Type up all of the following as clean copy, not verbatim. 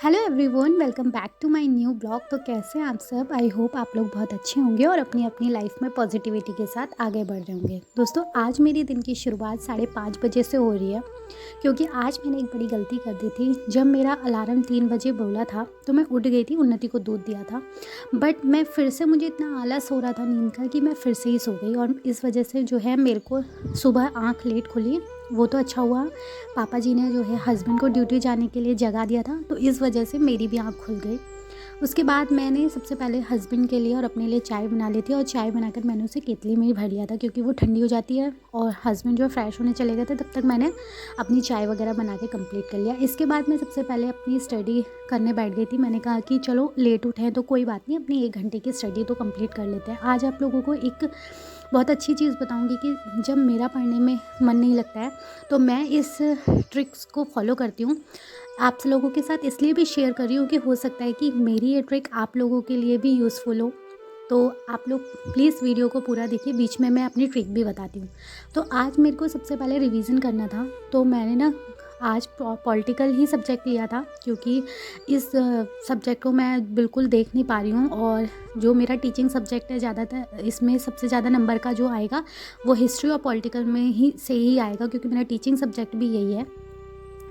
Hello everyone, welcome back to my new blog. तो कैसे हैं आप सब? आई होप आप लोग बहुत अच्छे होंगे और अपनी अपनी लाइफ में पॉजिटिविटी के साथ आगे बढ़ रहे होंगे। दोस्तों, आज मेरी दिन की शुरुआत 5:30 बजे से हो रही है, क्योंकि आज मैंने एक बड़ी गलती कर दी थी। जब मेरा अलार्म 3 बजे बोला था तो मैं उठ गई थी, उन्नति को दूध दिया था, बट मैं फिर से मुझे इतना आलस हो रहा था नींद का कि मैं फिर से ही सो गई, और इस वजह से जो है मेरे को सुबह आँख लेट खुली। वो तो अच्छा हुआ, पापा जी ने जो है हस्बैंड को ड्यूटी जाने के लिए जगा दिया था, तो इस वजह से मेरी भी आँख खुल गई। उसके बाद मैंने सबसे पहले हस्बैंड के लिए और अपने लिए चाय बना ली थी, और चाय बनाकर मैंने उसे केतली में ही भर लिया था, क्योंकि वो ठंडी हो जाती है। और हस्बैंड जो फ्रेश होने चले गए थे, तब तक मैंने अपनी चाय वगैरह बना के कंप्लीट कर लिया। इसके बाद मैं सबसे पहले अपनी स्टडी करने बैठ गई थी। मैंने कहा कि चलो लेट उठे हैं तो कोई बात नहीं, अपनी 1 घंटे की स्टडी तो कंप्लीट कर लेते हैं। आज आप लोगों को एक बहुत अच्छी चीज़ बताऊंगी कि जब मेरा पढ़ने में मन नहीं लगता है तो मैं इस ट्रिक्स को फॉलो करती हूँ। आप लोगों के साथ इसलिए भी शेयर कर रही हूँ कि हो सकता है कि मेरी ये ट्रिक आप लोगों के लिए भी यूज़फुल हो। तो आप लोग प्लीज़ वीडियो को पूरा देखिए, बीच में मैं अपनी ट्रिक भी बताती हूँ। तो आज मेरे को सबसे पहले रिवीजन करना था, तो मैंने ना आज पॉलिटिकल ही सब्जेक्ट लिया था, क्योंकि इस सब्जेक्ट को मैं बिल्कुल देख नहीं पा रही हूँ। और जो मेरा टीचिंग सब्जेक्ट है, ज़्यादातर इसमें सबसे ज़्यादा नंबर का जो आएगा वो हिस्ट्री और पॉलिटिकल में ही आएगा, क्योंकि मेरा टीचिंग सब्जेक्ट भी यही है।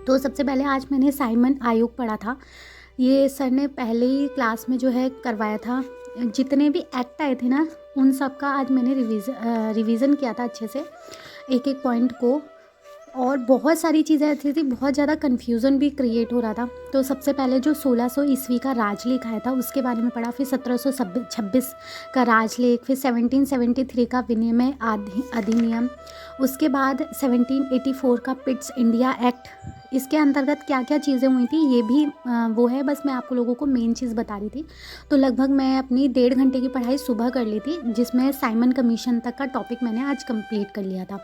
तो सबसे पहले आज मैंने साइमन आयोग पढ़ा था। ये सर ने पहले ही क्लास में जो है करवाया था। जितने भी एक्ट आए थे ना, उन सब का आज मैंने रिवीज़न किया था अच्छे से, एक एक पॉइंट को। और बहुत सारी चीज़ें ऐसी थी, बहुत ज़्यादा कन्फ्यूज़न भी क्रिएट हो रहा था। तो सबसे पहले जो 1600 ईस्वी का राजलेख आया था उसके बारे में पढ़ा, फिर 1726 का राजलेख, फिर 1773 का विनिमय अधिनियम, उसके बाद 1784 का पिट्स इंडिया एक्ट। इसके अंतर्गत क्या क्या चीज़ें हुई थी ये भी वो है, बस मैं आप लोगों को मेन चीज़ बता रही थी। तो लगभग मैं अपनी 1.5 घंटे की पढ़ाई सुबह कर ली थी, जिसमें साइमन कमीशन तक का टॉपिक मैंने आज कंप्लीट कर लिया था।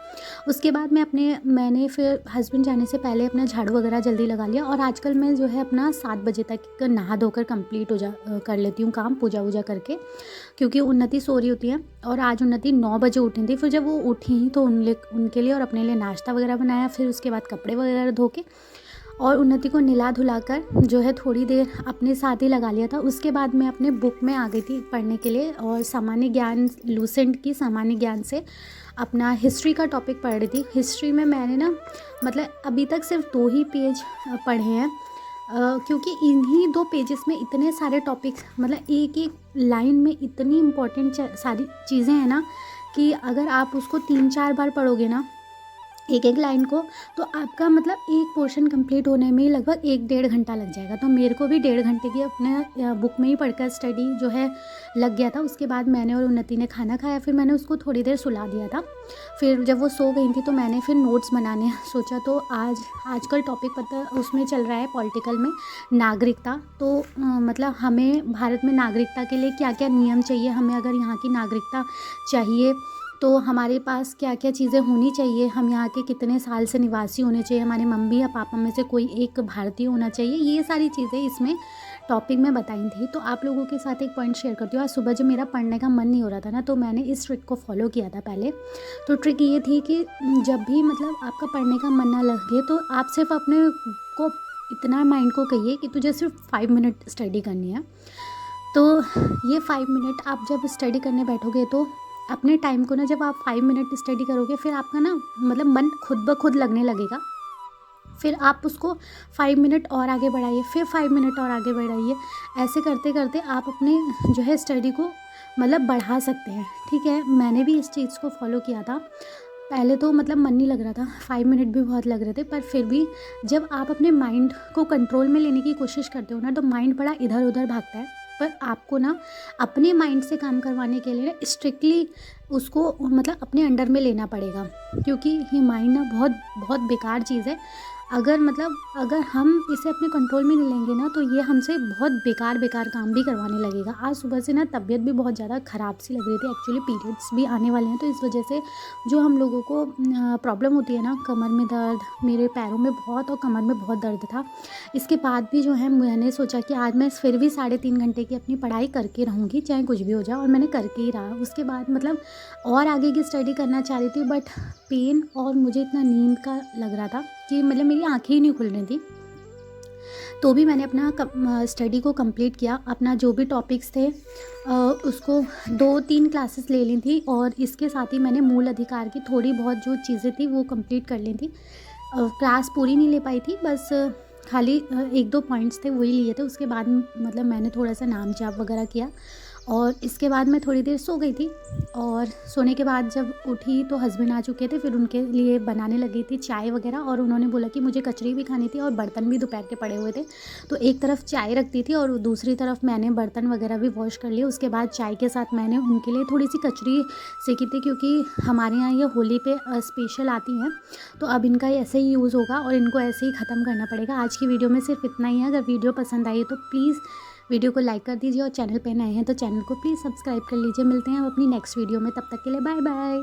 उसके बाद मैंने फिर हस्बैंड जाने से पहले अपना झाड़ू वगैरह जल्दी लगा लिया। और आजकल मैं जो है अपना 7 बजे तक नहा धोकर कंप्लीट कर लेती हूँ काम, पूजा वूजा करके, क्योंकि उन्नति सो रही होती है। और आज उन्नति 9 बजे उठी थी। फिर जब वो उठी तो उनके लिए और अपने लिए नाश्ता वगैरह बनाया, फिर उसके बाद कपड़े वगैरह धो के और उन्नति को नहला धुला कर जो है थोड़ी देर अपने साथ ही लगा लिया था। उसके बाद मैं अपने बुक में आ गई थी पढ़ने के लिए, और सामान्य ज्ञान, लूसेंट की सामान्य ज्ञान से अपना हिस्ट्री का टॉपिक पढ़ रही थी। हिस्ट्री में मैंने ना मतलब अभी तक सिर्फ 2 ही पेज पढ़े हैं, क्योंकि इन्हीं 2 पेजेस में इतने सारे टॉपिक्स, मतलब एक एक लाइन में इतनी इम्पोर्टेंट सारी चीज़ें हैं ना, कि अगर आप उसको 3-4 बार पढ़ोगे ना एक एक लाइन को, तो आपका मतलब एक पोर्शन कंप्लीट होने में ही लगभग 1-1.5 घंटा लग जाएगा। तो मेरे को भी 1.5 घंटे की अपने बुक में ही पढ़कर स्टडी जो है लग गया था। उसके बाद मैंने और उन्नति ने खाना खाया, फिर मैंने उसको थोड़ी देर सुला दिया था। फिर जब वो सो गई थी तो मैंने फिर नोट्स बनाने सोचा। तो आजकल टॉपिक पता उसमें चल रहा है पॉलिटिकल में, नागरिकता। तो मतलब हमें भारत में नागरिकता के लिए क्या क्या नियम चाहिए, हमें अगर यहाँ की नागरिकता चाहिए तो हमारे पास क्या क्या चीज़ें होनी चाहिए, हम यहाँ के कितने साल से निवासी होने चाहिए, हमारे मम्मी या पापा में से कोई एक भारतीय होना चाहिए, ये सारी चीज़ें इसमें टॉपिक में बताई थी। तो आप लोगों के साथ एक पॉइंट शेयर करती हूँ। आज सुबह जब मेरा पढ़ने का मन नहीं हो रहा था ना, तो मैंने इस ट्रिक को फॉलो किया था पहले। तो ट्रिक ये थी कि जब भी मतलब आपका पढ़ने का मन ना लगे, तो आप सिर्फ अपने को इतना माइंड को कहिए कि तुझे सिर्फ 5 मिनट स्टडी करनी है। तो ये 5 मिनट आप जब स्टडी करने बैठोगे, तो अपने टाइम को ना, जब आप 5 मिनट स्टडी करोगे, फिर आपका ना मतलब मन खुद ब खुद लगने लगेगा। फिर आप उसको 5 मिनट और आगे बढ़ाइए, फिर 5 मिनट और आगे बढ़ाइए। ऐसे करते करते आप अपने जो है स्टडी को मतलब बढ़ा सकते हैं। ठीक है, मैंने भी इस चीज़ को फॉलो किया था। पहले तो मतलब मन नहीं लग रहा था, 5 मिनट भी बहुत लग रहे थे, पर फिर भी जब आप अपने माइंड को कंट्रोल में लेने की कोशिश करते हो ना, तो माइंड बड़ा इधर उधर भागता है। पर आपको ना अपने माइंड से काम करवाने के लिए स्ट्रिक्टली उसको मतलब अपने अंडर में लेना पड़ेगा, क्योंकि ये माइंड ना बहुत बहुत बेकार चीज़ है। अगर हम इसे अपने कंट्रोल में नहीं लेंगे ना, तो ये हमसे बहुत बेकार बेकार काम भी करवाने लगेगा। आज सुबह से ना तबीयत भी बहुत ज़्यादा ख़राब सी लग रही थी। एक्चुअली पीरियड्स भी आने वाले हैं, तो इस वजह से जो हम लोगों को प्रॉब्लम होती है ना, कमर में दर्द, मेरे पैरों में बहुत और कमर में बहुत दर्द था। इसके बाद भी जो है मैंने सोचा कि आज मैं फिर भी 3.5 घंटे की अपनी पढ़ाई करके रहूँगी, चाहे कुछ भी हो जाए, और मैंने करके ही रहा। उसके बाद मतलब और आगे की स्टडी करना चाह रही थी, बट पेन और मुझे इतना नींद का लग रहा था कि मतलब मेरी आँखें ही नहीं खुल रही थी। तो भी मैंने अपना स्टडी को कंप्लीट किया। अपना जो भी टॉपिक्स थे उसको 2-3 क्लासेस ले ली थी और इसके साथ ही मैंने मूल अधिकार की थोड़ी बहुत जो चीज़ें थी वो कंप्लीट कर ली थी। क्लास पूरी नहीं ले पाई थी, बस खाली 1-2 पॉइंट्स थे वही लिए थे। उसके बाद मतलब मैंने थोड़ा सा नाम जाप वगैरह किया और इसके बाद मैं थोड़ी देर सो गई थी। और सोने के बाद जब उठी तो हस्बैंड आ चुके थे, फिर उनके लिए बनाने लगी थी चाय वगैरह। और उन्होंने बोला कि मुझे कचरी भी खानी थी और बर्तन भी दोपहर के पड़े हुए थे, तो एक तरफ चाय रखती थी और दूसरी तरफ मैंने बर्तन वगैरह भी वॉश कर लिए। उसके बाद चाय के साथ मैंने उनके लिए थोड़ी सी कचरी सेकी थी, क्योंकि हमारे यहाँ ये होली पे स्पेशल आती हैं, तो अब इनका ऐसे ही यूज़ होगा और इनको ऐसे ही ख़त्म करना पड़ेगा। आज की वीडियो में सिर्फ इतना ही है। अगर वीडियो पसंद आई तो प्लीज़ वीडियो को लाइक कर दीजिए और चैनल पे नए हैं तो चैनल को प्लीज़ सब्सक्राइब कर लीजिए। मिलते हैं हम अपनी नेक्स्ट वीडियो में, तब तक के लिए बाय बाय।